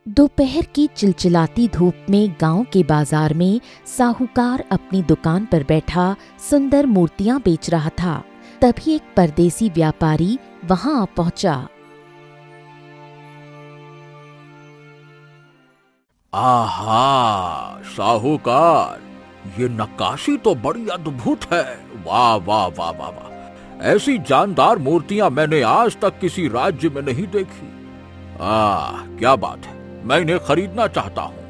दोपहर की चिलचिलाती धूप में गांव के बाजार में साहूकार अपनी दुकान पर बैठा सुंदर मूर्तियां बेच रहा था। तभी एक परदेसी व्यापारी वहां आ पहुंचा। आहा, साहूकार, ये नक्काशी तो बड़ी अद्भुत है। वाह वाह वाह वाह वाह, ऐसी जानदार मूर्तियां मैंने आज तक किसी राज्य में नहीं देखी। क्या बात है, मैं इन्हें खरीदना चाहता हूँ।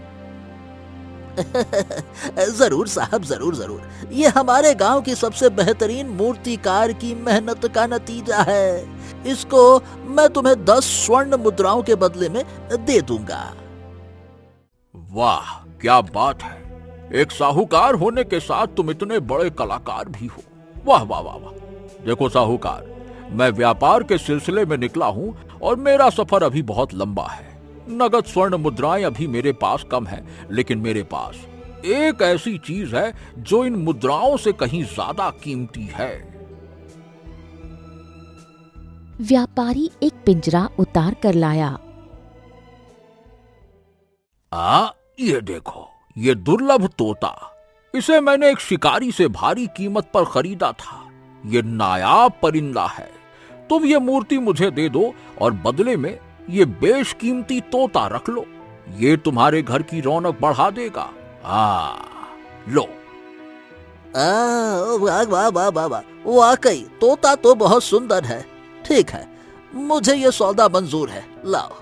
जरूर साहब, जरूर जरूर। ये हमारे गांव की सबसे बेहतरीन मूर्तिकार की मेहनत का नतीजा है। इसको मैं तुम्हें 10 स्वर्ण मुद्राओं के बदले में दे दूंगा। वाह, क्या बात है। एक साहूकार होने के साथ तुम इतने बड़े कलाकार भी हो। वाह वाह वाह वाह। देखो साहूकार, मैं व्यापार के सिलसिले में निकला हूँ और मेरा सफर अभी बहुत लंबा है। नगद स्वर्ण मुद्राएं अभी मेरे पास कम है, लेकिन मेरे पास एक ऐसी चीज है जो इन मुद्राओं से कहीं ज्यादा कीमती है। व्यापारी एक पिंजरा उतार कर लाया। ये देखो, ये दुर्लभ तोता। इसे मैंने एक शिकारी से भारी कीमत पर खरीदा था। ये नायाब परिंदा है। तुम ये मूर्ति मुझे दे दो और बदले में ये बेशकीमती तोता रख लो। ये तुम्हारे घर की रौनक बढ़ा देगा। लो। वाह वाह वाह वाह वाह, वाकई तोता तो बहुत सुंदर है। ठीक है, मुझे ये सौदा मंजूर है। लाओ।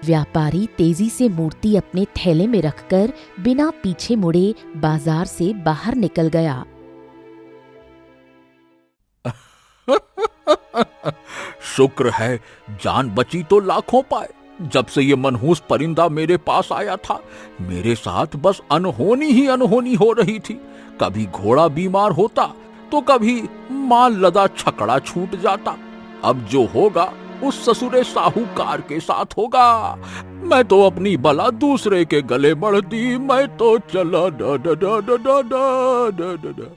व्यापारी तेजी से मूर्ति अपने थैले में रखकर बिना पीछे मुड़े बाजार से बाहर निकल गया। शुक्र है, जान बची तो लाखों पाए। जब से ये मनहूस परिंदा मेरे पास आया था, मेरे साथ बस अनहोनी ही अनहोनी हो रही थी। कभी घोड़ा बीमार होता तो कभी माल लदा छकड़ा छूट जाता। अब जो होगा उस ससुरे साहूकार के साथ होगा। मैं तो अपनी बला दूसरे के गले मढ़ दी। मैं तो चला डा डा डा डा डा डा डा डा।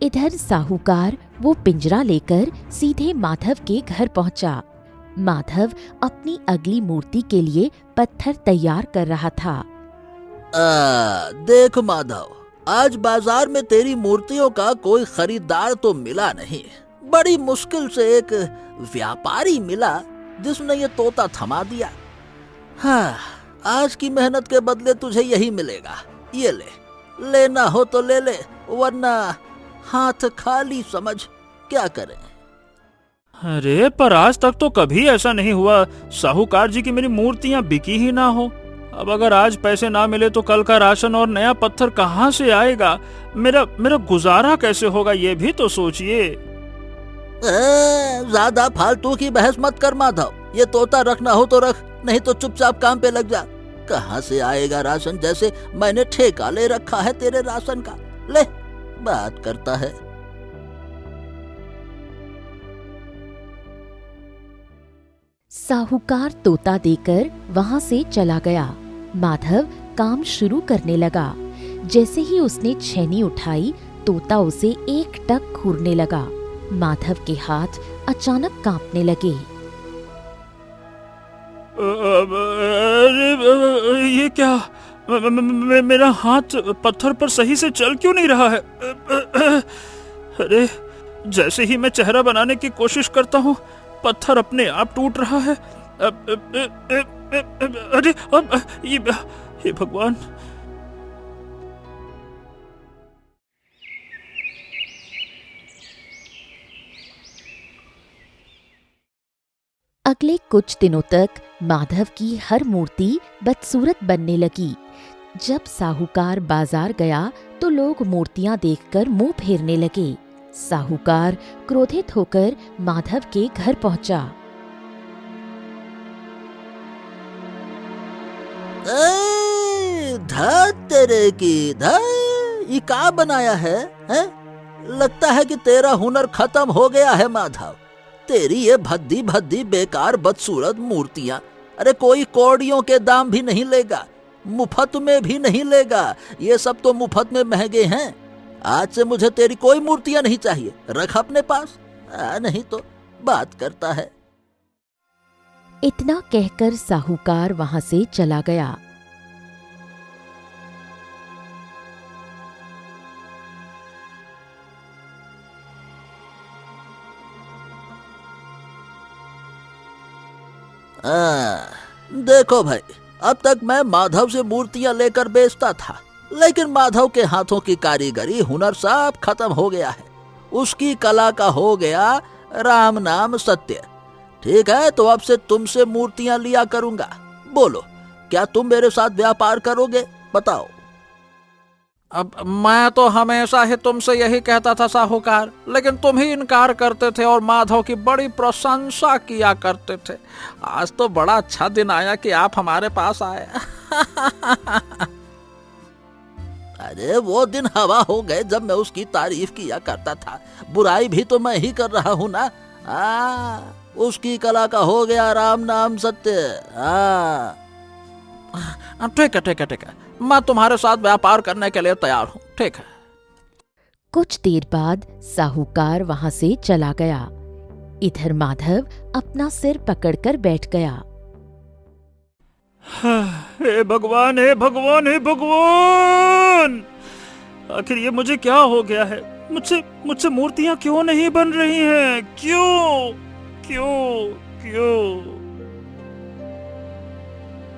इधर साहूकार वो पिंजरा लेकर सीधे माधव के घर पहुंचा। माधव अपनी अगली मूर्ति के लिए पत्थर तैयार कर रहा था। देख माधव, आज बाजार में तेरी मूर्तियों का कोई खरीदार तो मिला नहीं। बड़ी मुश्किल से एक व्यापारी मिला जिसने ये तोता थमा दिया। हाँ, आज की मेहनत के बदले तुझे यही मिलेगा। ये ले, लेना हो तो ले ले, वरना हाथ खाली समझ। क्या करें? अरे पर आज तक तो कभी ऐसा नहीं हुआ साहूकार जी की मेरी मूर्तियां बिकी ही ना हो। अब अगर आज पैसे ना मिले तो कल का राशन और नया पत्थर कहाँ से आएगा? मेरा गुजारा कैसे होगा, ये भी तो सोचिए। ज्यादा फालतू की बहस मत कर माधव। ये तोता रखना हो तो रख, नहीं तो चुपचाप काम पे लग जा। कहाँ से आएगा राशन, जैसे मैंने ठेका ले रखा है तेरे राशन का। ले, बात करता है। साहूकार तोता देकर वहां से चला गया। माधव काम शुरू करने लगा। जैसे ही उसने छेनी उठाई, तोता उसे एकटक घूरने लगा। माधव के हाथ अचानक कांपने लगे। ये क्या? मेरा हाथ पत्थर पर सही से चल क्यों नहीं रहा है? अरे, जैसे ही मैं चेहरा बनाने की कोशिश करता हूँ, पत्थर अपने आप टूट रहा है। अरे, ये भगवान। अगले कुछ दिनों तक माधव की हर मूर्ति बदसूरत बनने लगी। जब साहूकार बाजार गया तो लोग मूर्तियां देखकर मुंह फेरने लगे। साहूकार क्रोधित होकर माधव के घर पहुंचा। धत तेरे की धत, ये क्या बनाया है? लगता है कि तेरा हुनर खत्म हो गया है माधव। तेरी ये भद्दी भद्दी बेकार बदसूरत मूर्तियां, अरे कोई कौड़ियों के दाम भी नहीं लेगा, मुफ्त में भी नहीं लेगा। ये सब तो मुफ्त में महंगे हैं। आज से मुझे तेरी कोई मूर्तियां नहीं चाहिए। रख अपने पास। नहीं तो बात करता है। इतना कहकर साहूकार वहां से चला गया। देखो भाई, अब तक मैं माधव से मूर्तियां लेकर बेचता था, लेकिन माधव के हाथों की कारीगरी हुनर सब खत्म हो गया है। उसकी कला का हो गया राम नाम सत्य। ठीक है, तो अब से तुमसे मूर्तियां लिया करूंगा। बोलो, क्या तुम मेरे साथ व्यापार करोगे? बताओ। अब मैं तो हमेशा ही तुमसे यही कहता था साहूकार, लेकिन तुम ही इनकार करते थे और माधव की बड़ी प्रशंसा किया करते थे। आज तो बड़ा अच्छा दिन आया कि आप हमारे पास आए। अरे वो दिन हवा हो गए जब मैं उसकी तारीफ किया करता था। बुराई भी तो मैं ही कर रहा हूँ ना। उसकी कला का हो गया राम नाम सत्य। ठीक है, मैं तुम्हारे साथ व्यापार करने के लिए तैयार हूँ। ठीक है। कुछ देर बाद साहूकार वहां से चला गया। इधर माधव अपना सिर पकड़कर बैठ गया। हे भगवान, हे भगवान, हे भगवान! आखिर ये मुझे क्या हो गया है? मुझसे मूर्तियां क्यों नहीं बन रही हैं? क्यों क्यों क्यों?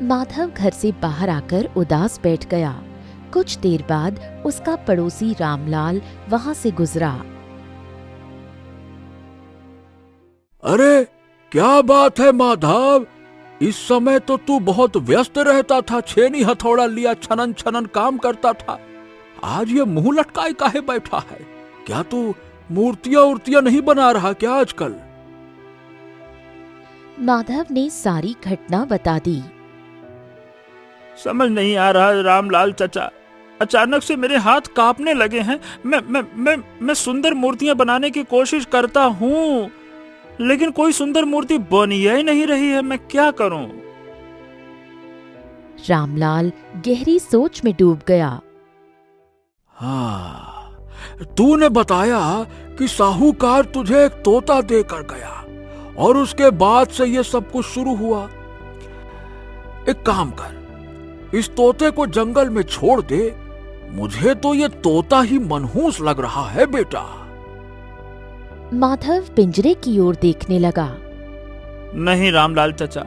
माधव घर से बाहर आकर उदास बैठ गया। कुछ देर बाद उसका पड़ोसी रामलाल वहां से गुजरा। अरे क्या बात है माधव, इस समय तो तू बहुत व्यस्त रहता था, छेनी हथौड़ा लिया छनन छनन काम करता था। आज ये मुंह लटकाए काहे बैठा है? क्या तू मूर्तियां नहीं बना रहा क्या आजकल? माधव ने सारी घटना बता दी। समझ नहीं आ रहा रामलाल चचा, अचानक से मेरे हाथ कांपने लगे हैं। मैं सुंदर मूर्तियां बनाने की कोशिश करता हूँ, लेकिन कोई सुंदर मूर्ति बन ही नहीं रही है। मैं क्या करूं? रामलाल गहरी सोच में डूब गया। हाँ, तूने बताया कि साहूकार तुझे एक तोता देकर गया और उसके बाद से ये सब कुछ शुरू हुआ। एक काम कर, इस तोते को जंगल में छोड़ दे। मुझे तो ये तोता ही मनहूस लग रहा है बेटा। माधव पिंजरे की ओर देखने लगा। नहीं रामलाल चचा,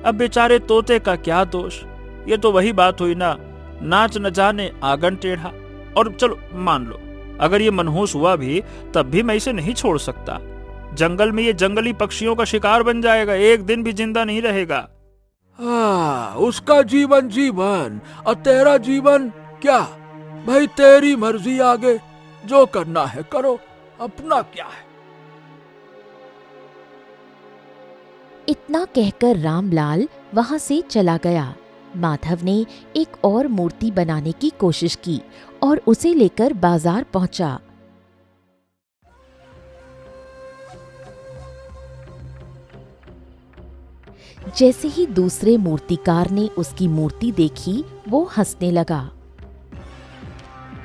अब बेचारे तोते का क्या दोष? ये तो वही बात हुई ना, नाच न जाने आंगन टेढ़ा। और चलो मान लो, अगर ये मनहूस हुआ भी तब भी मैं इसे नहीं छोड़ सकता। जंगल में ये जंगली पक्षियों का शिकार बन जाएगा, एक दिन भी जिंदा नहीं रहेगा। उसका जीवन जीवन और तेरा जीवन क्या? भाई तेरी मर्जी, आगे जो करना है करो, अपना क्या है। इतना कहकर रामलाल वहां से चला गया। माधव ने एक और मूर्ति बनाने की कोशिश की और उसे लेकर बाजार पहुंचा। जैसे ही दूसरे मूर्तिकार ने उसकी मूर्ति देखी, वो हंसने लगा।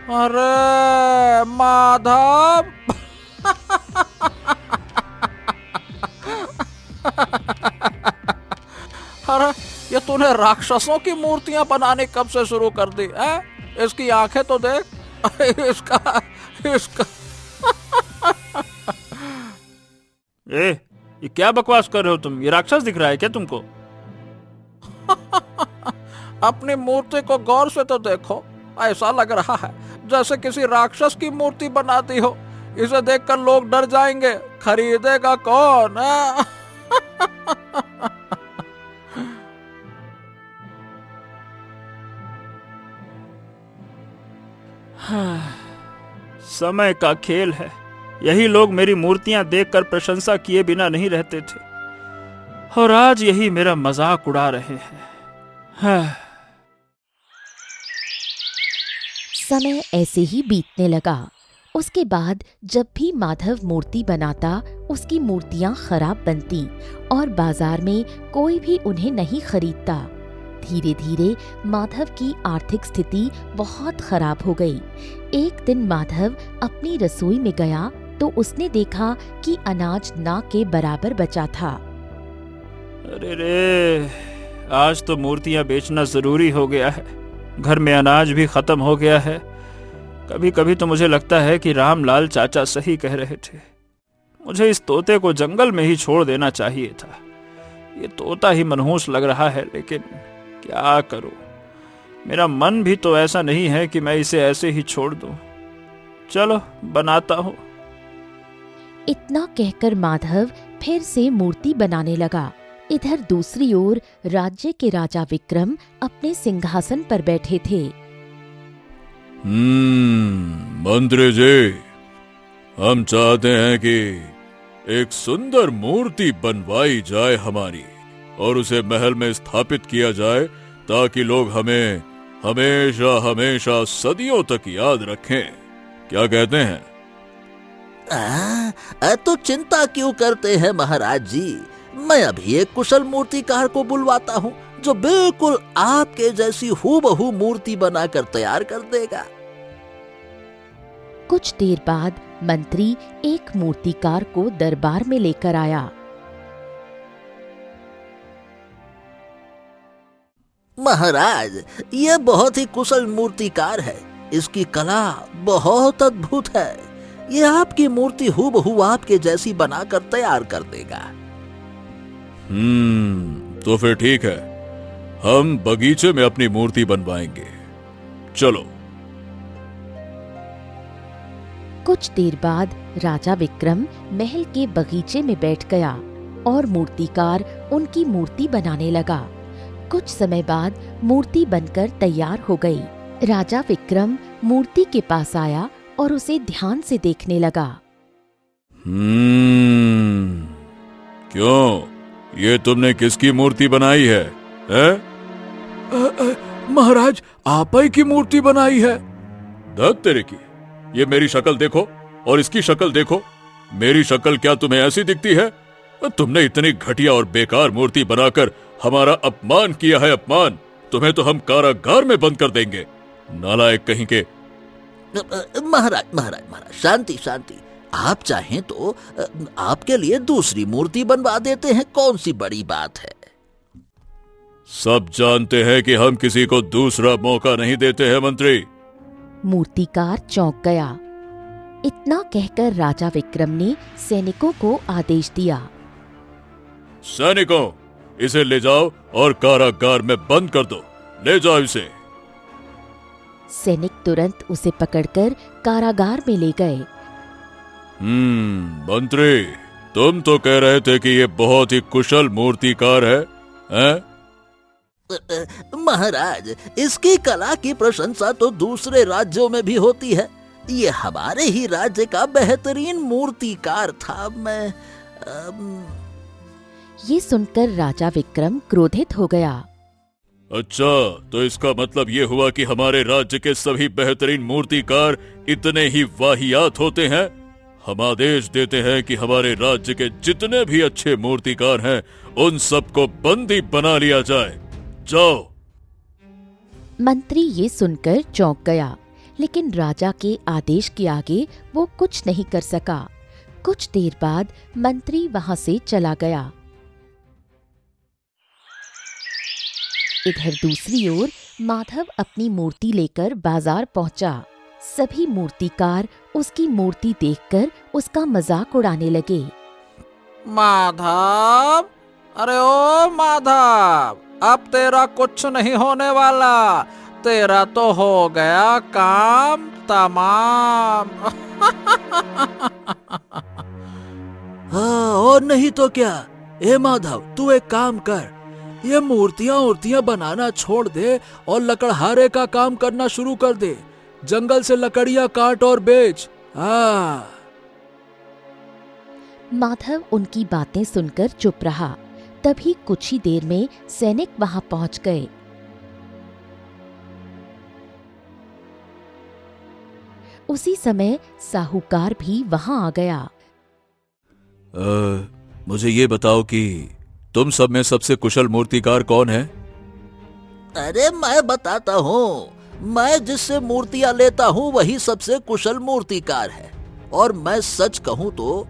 अरे माधव, अरे ये तूने राक्षसों की मूर्तियां बनाने कब से शुरू कर दी है? इसकी आंखें तो देख, इसका ये क्या बकवास कर रहे हो तुम? ये राक्षस दिख रहा है क्या तुमको? अपनी मूर्ति को गौर से तो देखो, ऐसा लग रहा है जैसे किसी राक्षस की मूर्ति बना दी हो। इसे देखकर लोग डर जाएंगे, खरीदेगा कौन? समय का खेल है। यही लोग मेरी मूर्तियां देखकर प्रशंसा किए बिना नहीं रहते थे, और आज यही मेरा मजाक उड़ा रहे हैं। समय ऐसे ही बीतने लगा। उसके बाद जब भी माधव मूर्ति बनाता, उसकी मूर्तियां खराब बनती और बाजार में कोई भी उन्हें नहीं खरीदता। धीरे धीरे माधव की आर्थिक स्थिति बहुत खराब हो गई। एक दिन माधव अपनी रसोई में गया तो उसने देखा कि अनाज ना के बराबर बचा था। अरे रे, आज तो मूर्तियां बेचना जरूरी हो गया है। घर में अनाज भी खत्म हो गया है। कभी कभी तो मुझे लगता है कि रामलाल चाचा सही कह रहे थे। मुझे इस तोते को जंगल में ही छोड़ देना चाहिए था। ये तोता ही मनहूस लग रहा है, लेकिन क्या करूं? मेरा मन भी तो ऐसा नहीं है कि मैं इसे ऐसे ही छोड़ दूं। चलो बनाता हूं। इतना कहकर माधव फिर से मूर्ति बनाने लगा। इधर दूसरी ओर राज्य के राजा विक्रम अपने सिंहासन पर बैठे थे। मंत्री जी, हम चाहते हैं कि एक सुंदर मूर्ति बनवाई जाए हमारी, और उसे महल में स्थापित किया जाए ताकि लोग हमें हमेशा हमेशा सदियों तक याद रखें। क्या कहते हैं? तो चिंता क्यों करते हैं महाराज जी? मैं अभी एक कुशल मूर्तिकार को बुलवाता हूँ जो बिल्कुल आपके जैसी हूबहू मूर्ति बनाकर तैयार कर देगा। कुछ देर बाद मंत्री एक मूर्तिकार को दरबार में लेकर आया। महाराज, यह बहुत ही कुशल मूर्तिकार है। इसकी कला बहुत अद्भुत है। यह आपकी मूर्ति हूबहू आपके जैसी बनाकर तैयार कर देगा। तो फिर ठीक है, हम बगीचे में अपनी मूर्ति बनवाएंगे। चलो। कुछ देर बाद राजा विक्रम महल के बगीचे में बैठ गया और मूर्तिकार उनकी मूर्ति बनाने लगा। कुछ समय बाद मूर्ति बनकर तैयार हो गई। राजा विक्रम मूर्ति के पास आया और उसे ध्यान से देखने लगा। क्यों, ये तुमने किसकी मूर्ति बनाई है? महाराज, आप ही की मूर्ति बनाई है। धत तेरे की, ये मेरी शक्ल देखो और इसकी शक्ल देखो। मेरी शक्ल क्या तुम्हें ऐसी दिखती है? तुमने इतनी घटिया और बेकार मूर्ति बनाकर हमारा अपमान किया है। अपमान! तुम्हें तो हम कारागार में बंद कर देंगे, नालायक कहीं के। महाराज महाराज महाराज, शांति शांति। आप चाहें तो आपके लिए दूसरी मूर्ति बनवा देते हैं। कौन सी बड़ी बात है? सब जानते हैं कि हम किसी को दूसरा मौका नहीं देते हैं मंत्री। मूर्तिकार चौंक गया। इतना कहकर राजा विक्रम ने सैनिकों को आदेश दिया। सैनिकों, इसे ले जाओ और कारागार में बंद कर दो। ले जाओ इसे। सैनिक तुरंत उसे पकड़कर कारागार में ले गए। मंत्री, तुम तो कह रहे थे कि ये बहुत ही कुशल मूर्तिकार है, हैं? महाराज, इसकी कला की प्रशंसा तो दूसरे राज्यों में भी होती है। ये हमारे ही राज्य का बेहतरीन मूर्तिकार था। मैं ये सुनकर राजा विक्रम क्रोधित हो गया। अच्छा, तो इसका मतलब ये हुआ कि हमारे राज्य के सभी बेहतरीन मूर्तिकार इतने ही वाहियात होते हैं? हम आदेश देते हैं कि हमारे राज्य के जितने भी अच्छे मूर्तिकार हैं, उन सबको बंदी बना लिया जाए। जाओ। मंत्री ये सुनकर चौंक गया, लेकिन राजा के आदेश के आगे वो कुछ नहीं कर सका। कुछ देर बाद मंत्री वहां से चला गया। इधर दूसरी ओर माधव अपनी मूर्ति लेकर बाजार पहुंचा। सभी मूर्तिकार उसकी मूर्ति देखकर उसका मजाक उड़ाने लगे। माधव, अरे ओ माधव, अब तेरा कुछ नहीं होने वाला। तेरा तो हो गया काम तमाम। हाँ, और नहीं तो क्या। ए माधव, तू एक काम कर, ये मूर्तियां बनाना छोड़ दे और लकड़हारे का काम करना शुरू कर दे। जंगल से लकड़ियां काट और बेच। हाँ। माधव उनकी बातें सुनकर चुप रहा। तभी कुछ ही देर में सैनिक वहां पहुंच गए। उसी समय साहूकार भी वहां आ गया। मुझे ये बताओ कि तुम सब में सबसे कुशल मूर्तिकार कौन है? अरे मैं बताता हूँ। मैं जिससे मूर्तियां लेता हूँ वही सबसे कुशल मूर्तिकार है, और मैं सच कहूं तो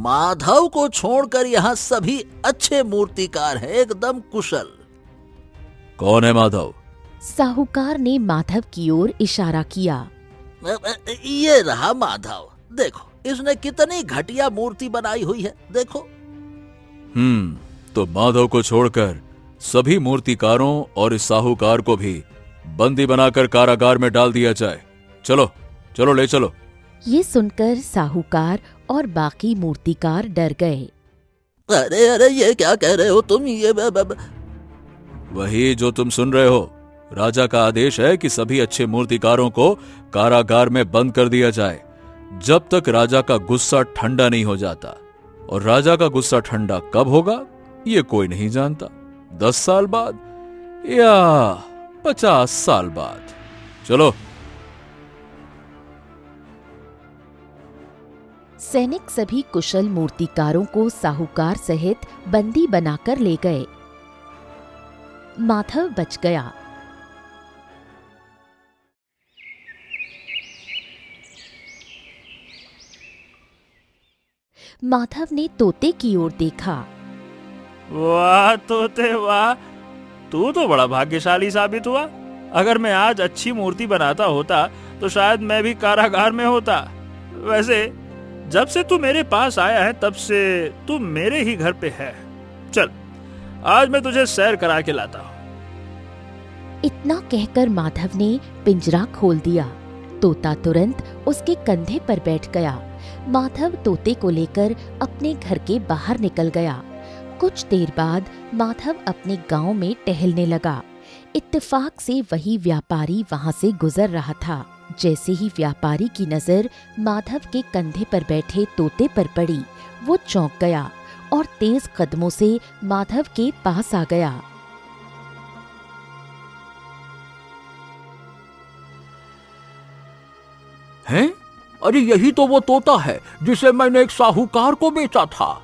माधव को छोड़कर यहाँ सभी अच्छे मूर्तिकार हैं, एकदम कुशल। कौन है माधव? साहूकार ने माधव की ओर इशारा किया। ये रहा माधव, देखो इसने कितनी घटिया मूर्ति बनाई हुई है, देखो। तो माधव को छोड़कर सभी मूर्तिकारों और इस साहूकार को भी बंदी बनाकर कारागार में डाल दिया जाए। चलो चलो ले चलो। ये सुनकर साहूकार और बाकी मूर्तिकार डर गए। अरे अरे ये क्या कह रहे हो तुम? ये वही जो तुम सुन रहे हो। राजा का आदेश है कि सभी अच्छे मूर्तिकारों को कारागार में बंद कर दिया जाए जब तक राजा का गुस्सा ठंडा नहीं हो जाता। और राजा का गुस्सा ठंडा कब होगा ये कोई नहीं जानता। 10 साल बाद या 50 साल बाद। चलो। सैनिक सभी कुशल मूर्तिकारों को साहूकार सहित बंदी बनाकर ले गए। माधव बच गया। माधव ने तोते की ओर देखा। वाह तोते वाह, तू तो बड़ा भाग्यशाली साबित हुआ। अगर मैं आज अच्छी मूर्ति बनाता होता तो शायद मैं भी कारागार में होता। वैसे जब से तू मेरे पास आया है तब से तू मेरे ही घर पे है। चल आज मैं तुझे सैर करा के लाता हूँ। इतना कहकर माधव ने पिंजरा खोल दिया। तोता तुरंत उसके कंधे पर बैठ गया। माधव तोते को लेकर अपने घर के बाहर निकल गया। कुछ देर बाद माधव अपने गांव में टहलने लगा। इत्तेफाक से वही व्यापारी वहां से गुजर रहा था। जैसे ही व्यापारी की नजर माधव के कंधे पर बैठे तोते पर पड़ी, वो चौंक गया और तेज कदमों से माधव के पास आ गया। हैं? अरे यही तो वो तोता है जिसे मैंने एक साहूकार को बेचा था।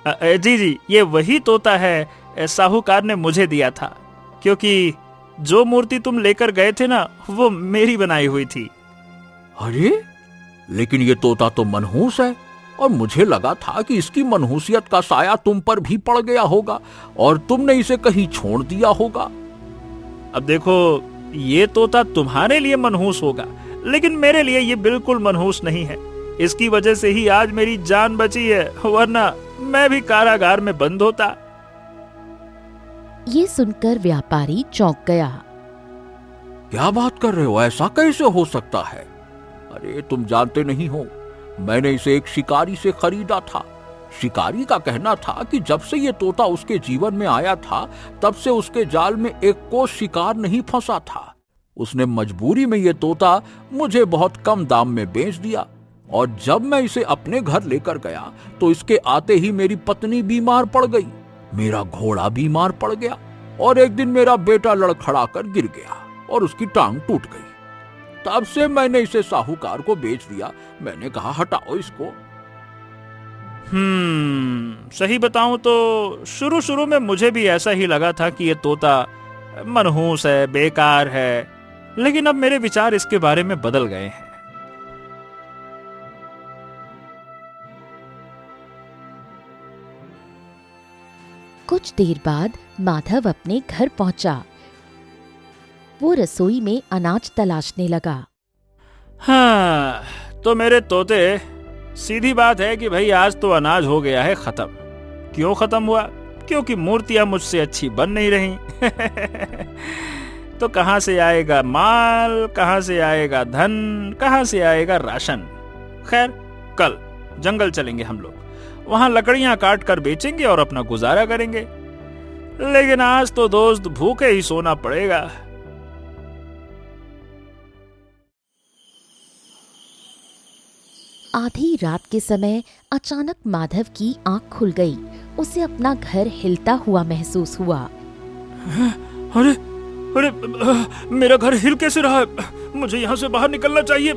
जी जी, ये वही तोता है साहूकार ने मुझे दिया था, क्योंकि जो मूर्ति तुम लेकर गए थे ना वो मेरी बनाई हुई थी। अरे लेकिन ये तोता तो मनहूस है और मुझे लगा था कि इसकी मनहूसियत का साया तुम पर भी पड़ गया होगा और तुमने इसे कहीं छोड़ दिया होगा। अब देखो, ये तोता तुम्हारे लिए मनहूस होगा लेकिन मेरे लिए ये बिल्कुल मनहूस नहीं है। इसकी वजह से ही आज मेरी जान बची है, वरना मैं भी कारागार में बंद होता। ये सुनकर व्यापारी चौंक गया। क्या बात कर रहे हो? ऐसा कैसे हो सकता है? अरे तुम जानते नहीं हो, मैंने इसे एक शिकारी से खरीदा था। शिकारी का कहना था कि जब से ये तोता उसके जीवन में आया था तब से उसके जाल में एक को शिकार नहीं फंसा था। उसने मजबूरी में ये तोता मुझे बहुत कम दाम में बेच दिया और जब मैं इसे अपने घर लेकर गया तो इसके आते ही मेरी पत्नी बीमार पड़ गई, मेरा घोड़ा बीमार पड़ गया और एक दिन मेरा बेटा लड़खड़ाकर गिर गया और उसकी टांग टूट गई। तब से मैंने इसे साहूकार को बेच दिया। मैंने कहा हटाओ इसको। सही बताऊं तो शुरू में मुझे भी ऐसा ही लगा था कि ये तोता मनहूस है, बेकार है, लेकिन अब मेरे विचार इसके बारे में बदल गए हैं। कुछ देर बाद माधव अपने घर पहुंचा। वो रसोई में अनाज तलाशने लगा। हाँ, तो मेरे तोते, सीधी बात है कि भाई आज तो अनाज हो गया है खत्म। क्यों खत्म हुआ? क्योंकि मूर्तियां मुझसे अच्छी बन नहीं रही। तो कहां से आएगा माल, कहां से आएगा धन, कहां से आएगा राशन? खैर, कल जंगल चलेंगे हम लोग, वहां लकड़ियां काट कर बेचेंगे और अपना गुजारा करेंगे। लेकिन आज तो दोस्त भूखे ही सोना पड़ेगा। आधी रात के समय अचानक माधव की आंख खुल गई। उसे अपना घर हिलता हुआ महसूस हुआ। अरे अरे, मेरा घर हिल कैसे रहा है? मुझे यहाँ से बाहर निकलना चाहिए।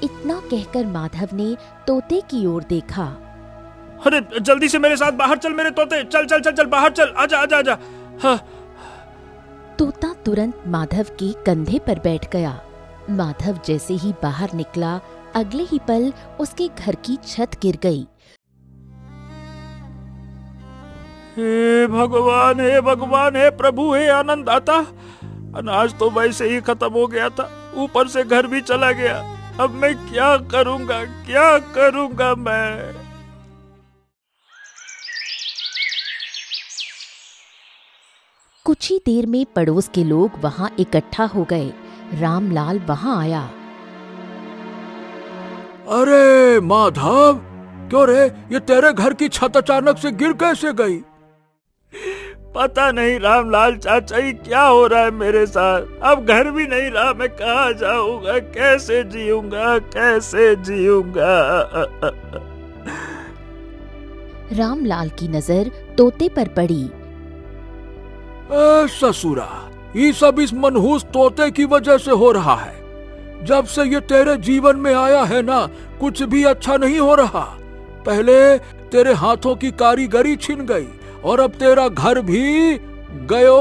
इतना कहकर माधव ने तोते की ओर देखा। अरे जल्दी से मेरे साथ बाहर चल मेरे तोते, चल चल चल चल बाहर चल, आजा आजा आजा। हाँ। तोता तुरंत माधव के कंधे पर बैठ गया। माधव जैसे ही बाहर निकला, अगले ही पल उसके घर की छत गिर गई। हे भगवान, हे भगवान, हे प्रभु, हे आनंददाता, अनाज तो वैसे ही खत्म हो गया था, ऊपर से घर भी चला गया। अब मैं क्या करूंगा, क्या करूंगा मैं? कुछ ही देर में पड़ोस के लोग वहां इकट्ठा हो गए। रामलाल वहां आया। अरे माधव, क्यों रे, ये तेरे घर की छत अचानक से गिर कैसे गई? पता नहीं रामलाल चाचा ही क्या हो रहा है मेरे साथ। अब घर भी नहीं रहा, मैं कहाँ जाऊंगा, कैसे जीऊंगा, कैसे जीऊंगा? रामलाल की नजर तोते पर पड़ी। ससुरा, ये सब इस मनहूस तोते की वजह से हो रहा है। जब से ये तेरे जीवन में आया है ना, कुछ भी अच्छा नहीं हो रहा। पहले तेरे हाथों की कारीगरी छिन गई और अब तेरा घर भी गयो।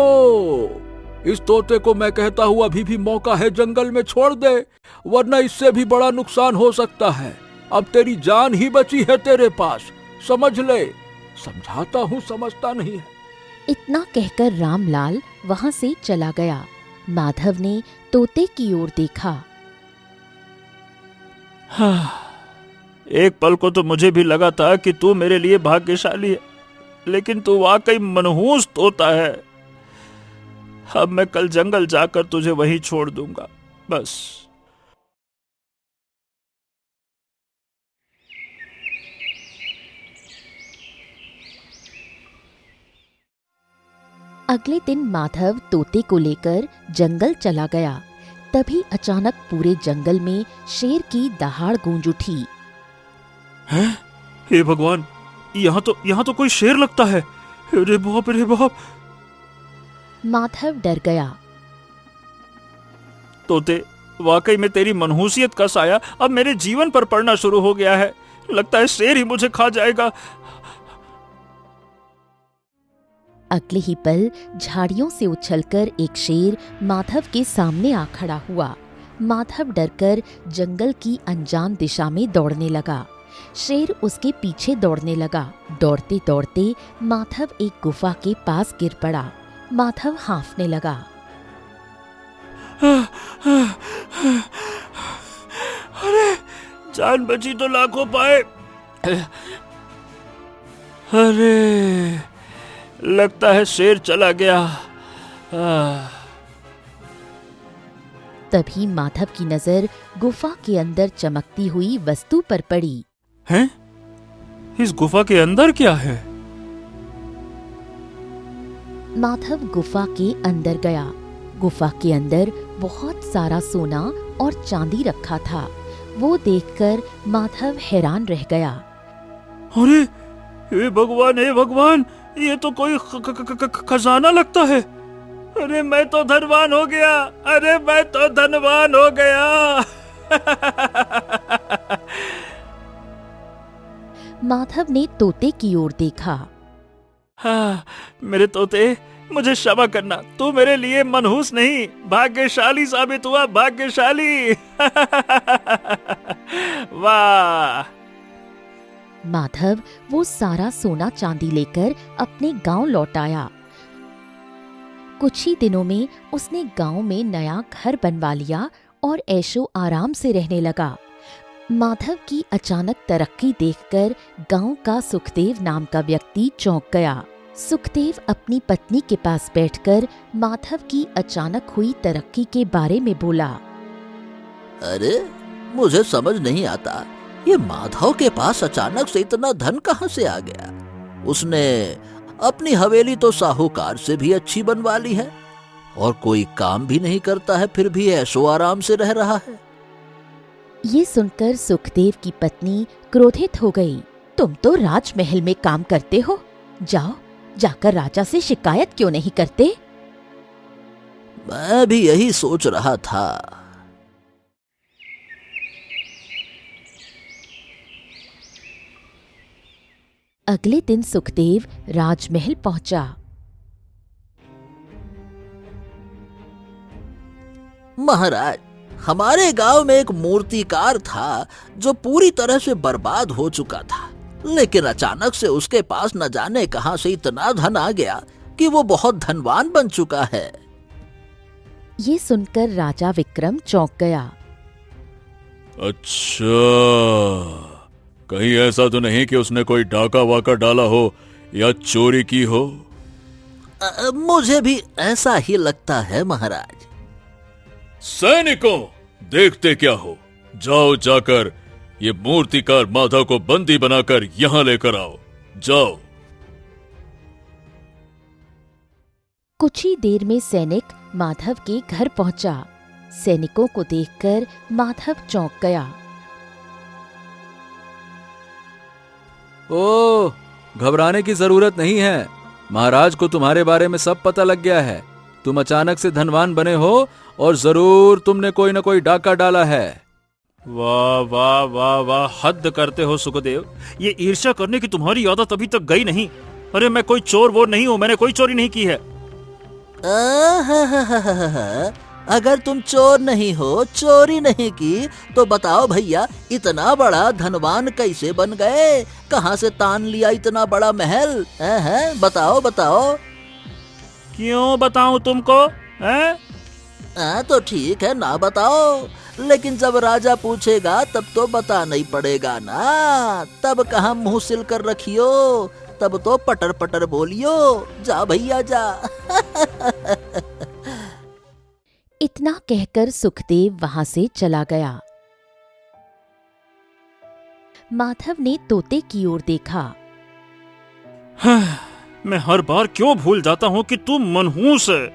इस तोते को मैं कहता हूँ अभी भी मौका है, जंगल में छोड़ दे, वरना इससे भी बड़ा नुकसान हो सकता है। अब तेरी जान ही बची है तेरे पास, समझ ले। समझाता हूँ, समझता नहीं है। इतना कहकर रामलाल वहां से चला गया। माधव ने तोते की ओर देखा। एक पल को तो मुझे भी लगा था कि तू मेरे लिए भाग्यशाली है, लेकिन तू वाकई मनहूस तोता है। अब मैं कल जंगल जाकर तुझे वहीं छोड़ दूंगा, बस। अगले दिन माधव तोते को लेकर जंगल चला गया। तभी अचानक पूरे जंगल में शेर की दहाड़ गूंज उठी। हैं? हे भगवान, यहाँ तो कोई शेर लगता है। अरे बाप रे बाप! माधव डर गया। तोते, वाकई में तेरी मनहूसियत का साया अब मेरे जीवन पर पड़ना शुरू हो गया है। लगता है शेर ही मुझे खा जाएगा। अगले ही पल झाड़ियों से उछलकर एक शेर माधव के सामने आ खड़ा हुआ। माधव डरकर जंगल की अनजान दिशा में दौड़ने लगा। शेर उसके पीछे दौड़ने लगा। दौड़ते दौड़ते माधव एक गुफा के पास गिर पड़ा। माधव हांफने लगा। अरे, जान बची तो लाखों पाए। अरे, लगता है शेर चला गया। तभी माधव की नजर गुफा के अंदर चमकती हुई वस्तु पर पड़ी। हैं? इस गुफा के अंदर क्या है? माधव गुफा के अंदर गया। गुफा के अंदर बहुत सारा सोना और चांदी रखा था। वो देखकर माधव हैरान रह गया। अरे, हे भगवान, हे भगवान, ये तो कोई खजाना लगता है। अरे, मैं तो धनवान हो गया। अरे, मैं तो धनवान हो गया। माधव ने तोते की ओर देखा। हाँ, मेरे तोते, मुझे क्षमा करना। तू मेरे लिए मनहूस नहीं, भाग्यशाली साबित हुआ, भाग्यशाली। वाह! माधव वो सारा सोना चांदी लेकर अपने गांव लौट आया। कुछ ही दिनों में उसने गांव में नया घर बनवा लिया और ऐशो आराम से रहने लगा। माधव की अचानक तरक्की देखकर गांव का सुखदेव नाम का व्यक्ति चौंक गया। सुखदेव अपनी पत्नी के पास बैठकर माधव की अचानक हुई तरक्की के बारे में बोला। अरे, मुझे समझ नहीं आता, ये माधव के पास अचानक से इतना धन कहाँ से आ गया? उसने अपनी हवेली तो साहूकार से भी अच्छी बनवा ली है और कोई काम भी नहीं करता है, फिर भी ऐशो आराम से रह रहा है। ये सुनकर सुखदेव की पत्नी क्रोधित हो गई। तुम तो राजमहल में काम करते हो, जाओ जाकर राजा से शिकायत क्यों नहीं करते? मैं भी यही सोच रहा था। अगले दिन सुखदेव राजमहल पहुंचा। महाराज, हमारे गांव में एक मूर्तिकार था जो पूरी तरह से बर्बाद हो चुका था, लेकिन अचानक से उसके पास न जाने कहां से इतना धन आ गया कि वो बहुत धनवान बन चुका है। ये सुनकर राजा विक्रम चौंक गया। अच्छा, कहीं ऐसा तो नहीं कि उसने कोई डाका वाका डाला हो या चोरी की हो? मुझे भी ऐसा ही लगता है महाराज। सैनिकों, देखते क्या हो, जाओ जाकर ये मूर्तिकार माधव को बंदी बनाकर यहां लेकर आओ, जाओ। कुछ ही देर में सैनिक माधव के घर पहुंचा। सैनिकों को देखकर माधव चौंक गया। ओ, घबराने की जरूरत नहीं है, महाराज को तुम्हारे बारे में सब पता लग गया है। तुम अचानक से धनवान बने हो और जरूर तुमने कोई न कोई डाका डाला है। वाह वाह वाह वाह, हद करते हो सुखदेव, ये ईर्ष्या करने की तुम्हारी आदत अभी तक गई नहीं। अरे मैं कोई चोर वोर नहीं हूँ, मैंने कोई चोरी नहीं की है। अगर तुम चोर नहीं हो, चोरी नहीं की, तो बताओ भैया, इतना बड़ा धनवान कैसे बन गए? कहाँ से तान लिया इतना बड़ा महल? बताओ बताओ। क्यों बताऊं तुमको? तो ठीक है, ना बताओ, लेकिन जब राजा पूछेगा तब तो बताना ही पड़ेगा ना। तब कहाँ मुंह सिल कर रखियो, तब तो पटर पटर बोलियो। जा भैया जा। इतना कहकर सुखदेव वहां से चला गया। माधव ने तोते की ओर देखा। मैं हर बार क्यों भूल जाता हूँ कि तू मनहूस है।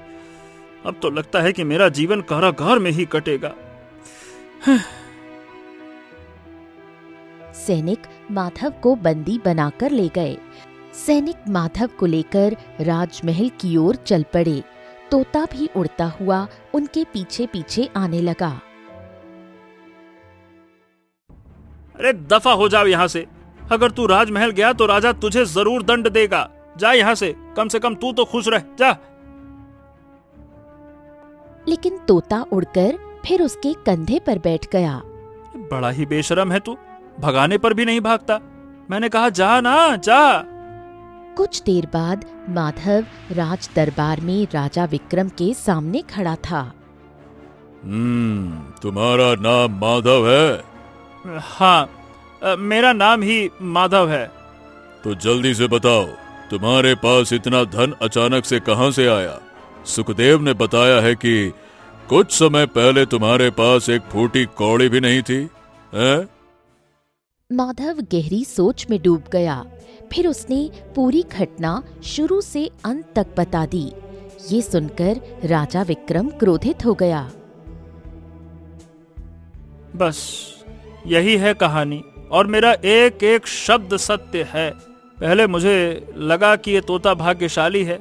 अब तो लगता है कि मेरा जीवन कारागार में ही कटेगा। सैनिक माधव को बंदी बनाकर ले गए। सैनिक माधव को लेकर राजमहल की ओर चल पड़े। तोता भी उड़ता हुआ उनके पीछे पीछे आने लगा। अरे दफा हो जाओ यहाँ से। अगर तू राजमहल गया तो राजा तुझे जरूर दंड देगा। जा यहाँ से कम तू तो खुश रह, जा। लेकिन तोता उड़कर फिर उसके कंधे पर बैठ गया। बड़ा ही बेशरम है तू, भगाने पर भी नहीं भागता। मैंने कहा जा ना, जा। कुछ देर बाद माधव राज दरबार में राजा विक्रम के सामने खड़ा था। तुम्हारा नाम माधव है? हाँ, मेरा नाम ही माधव है। तो जल्दी से बताओ, तुम्हारे पास इतना धन अचानक से कहां से आया? सुखदेव ने बताया है कि कुछ समय पहले तुम्हारे पास एक फूटी कौड़ी भी नहीं थी, हैं? माधव गहरी सोच में डूब गया। फिर उसने पूरी घटना शुरू से अंत तक बता दी। ये सुनकर राजा विक्रम क्रोधित हो गया। बस यही है कहानी, और मेरा एक एक शब्द सत्य है। पहले मुझे लगा कि ये तोता भाग्यशाली है,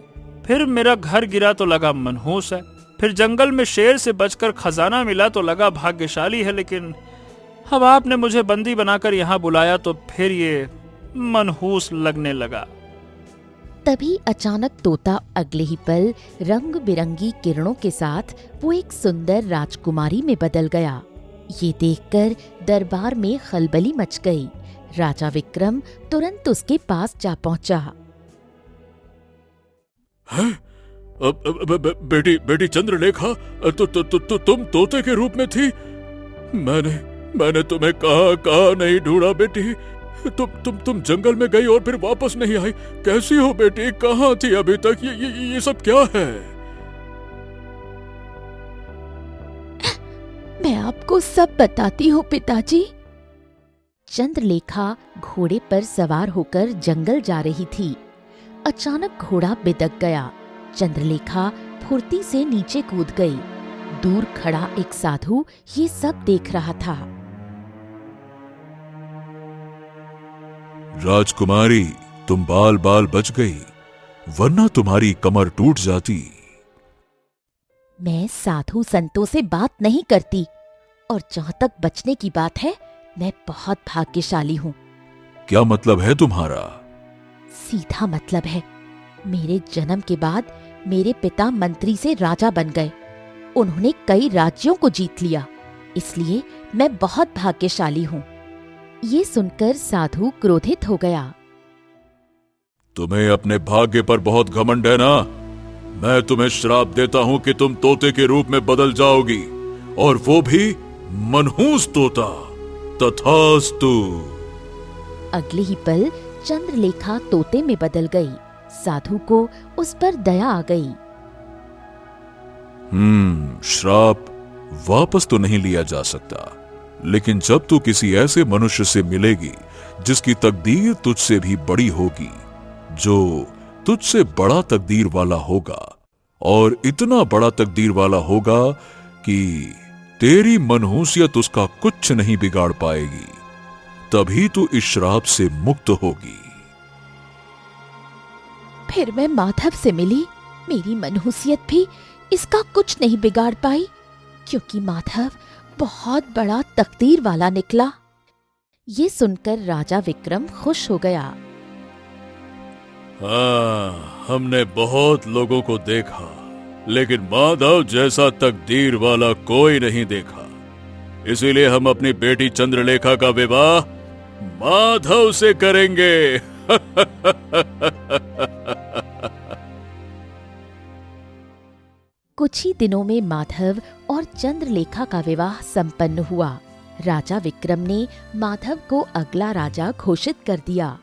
फिर मेरा घर गिरा तो लगा मनहूस है, फिर जंगल में शेर से बचकर खजाना मिला तो लगा भाग्यशाली है, लेकिन अब आपने मुझे बंदी बनाकर यहाँ बुलाया तो फिर ये मनहूस लगने लगा। तभी अचानक तोता अगले ही पल रंग बिरंगी किरणों के साथ वो एक सुंदर राजकुमारी में बदल गया। ये देखकर दरबार में खलबली मच गई। राजा विक्रम तुरंत उसके पास जा पहुंचा। बेटी चंद्रलेखा, तुम तोते के रूप में थी? मैंने तुम्हें कहा नहीं ढूंढा बेटी। तुम जंगल में गई और फिर वापस नहीं आई। कैसी हो बेटी? कहाँ थी अभी तक? ये सब क्या है? मैं आपको सब बताती हूँ पिताजी। चंद्रलेखा घोड़े पर सवार होकर जंगल जा रही थी। अचानक घोड़ा बिदक गया। चंद्रलेखा फुर्ती से नीचे कूद गई। दूर खड़ा एक साधु ये सब देख रहा था। राजकुमारी, तुम बाल बाल बच गई, वरना तुम्हारी कमर टूट जाती। मैं साधु संतों से बात नहीं करती, और जहाँ तक बचने की बात है, मैं बहुत भाग्यशाली हूँ। क्या मतलब है तुम्हारा? सीधा मतलब है, मेरे जन्म के बाद मेरे पिता मंत्री से राजा बन गए। उन्होंने कई राज्यों को जीत लिया, इसलिए मैं बहुत भाग्यशाली हूँ। ये सुनकर साधु क्रोधित हो गया। तुम्हें अपने भाग्य पर बहुत घमंड है ना? मैं तुम्हें श्राप देता हूं कि तुम तोते के रूप में बदल जाओगी, और वो भी मनहूस तोता। तथास्तु। अगले ही पल चंद्रलेखा तोते में बदल गई। साधु को उस पर दया आ गई। श्राप वापस तो नहीं लिया जा सकता, लेकिन जब तू किसी ऐसे मनुष्य से मिलेगी जिसकी तकदीर तुझसे भी बड़ी होगी, जो तुझसे बड़ा तकदीर वाला होगा, और इतना बड़ा तकदीर वाला होगा कि तेरी मनहूसियत उसका कुछ नहीं बिगाड़ पाएगी, तभी तू इस श्राप से मुक्त होगी। फिर मैं माधव से मिली। मेरी मनहूसियत भी इसका कुछ नहीं बिगाड़ पाई, क्योंकि माधव बहुत बड़ा तकदीर वाला निकला। ये सुनकर राजा विक्रम खुश हो गया। हाँ, हमने बहुत लोगों को देखा, लेकिन माधव जैसा तकदीर वाला कोई नहीं देखा। इसीलिए हम अपनी बेटी चंद्रलेखा का विवाह माधव से करेंगे। कुछ ही दिनों में माधव और चंद्रलेखा का विवाह संपन्न हुआ। राजा विक्रम ने माधव को अगला राजा घोषित कर दिया।